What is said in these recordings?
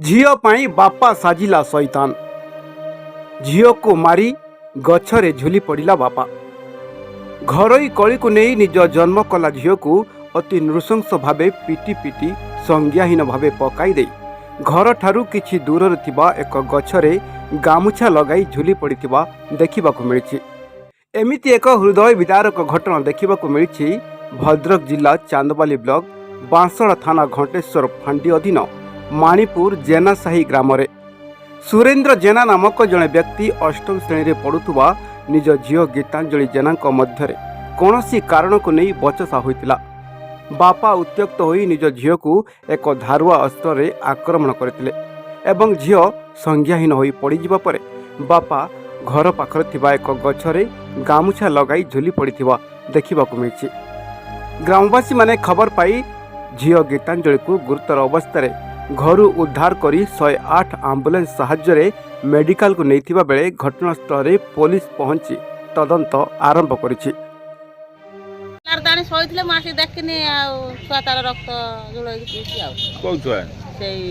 झीओ पाई बापा साजिला शैतान। झीओ को मारी गछरे झुली पड़ा बापा। घरोई कली को नहीं निज जन्म कला झीओ को अति नृशंस भावे पिटी पिटी संज्ञाहीन भावे पकाई दे घर ठारू किछि दूर थिबा एक गछरे गामुछा लगाई झुली पड़िथिबा देखिबाकू मिलिछि। एमिति एक हृदय विदारक घटना देखिबाकू मिलिछि भद्रक जिला चांदबाली ब्लॉक बांसड़ा थाना घंटेश्वर फांडी अधीन माणिपुर जेनासाही ग्राम रे सुरेंद्र जेना नामक जड़े व्यक्ति अष्टम श्रेणी रे पढ़ुथुबा निज झीओ गीतांजलि जेना मध्य कौनसी कारण को नहीं बचसा होइतिला। बापा उत्त्यक्त होई निज झीओ को एक धारुआ अस्त्र रे आक्रमण करथिले एवं झीओ संज्ञाहीन होई पड़ी जिबा परे बापा घर पाखरे थिबा एक गछरे गामुछा लगाई झुली पड़िथिबा देखिबाकू मिलिछि। ग्रामवासी माने खबर पाई झीओ गीतांजलि को गुरुतर अवस्था घरू उद्धार करी 108 आंबुलेंस साहाय्य मेडिकल को नैथिबा बेले घटनास्थल रे पुलिस पहुंची तदंत आरंभ करिछि। लारदाणी सोइथिले मासी देखिनी आ छुआ तार रक्त जुळई पीसी आ कौ छुआ सेई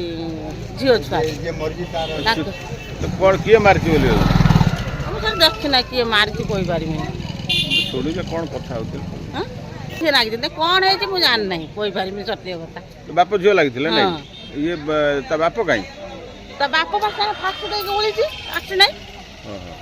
झियो छुआ जे मर्जी तार तो कोन किए मारछि बोली हम सर देखिना किए मारछि कोई बारी में छोड़ी के कोन कथा होतिल हां से लागी दे कोन है जे मु जान नहीं कोई बारी में सत्य कथा तो बाप झियो लागिथिले नै ये ता बाप काई ता बाप पास फास्ट दे के बोली छी आछि नहीं हां हां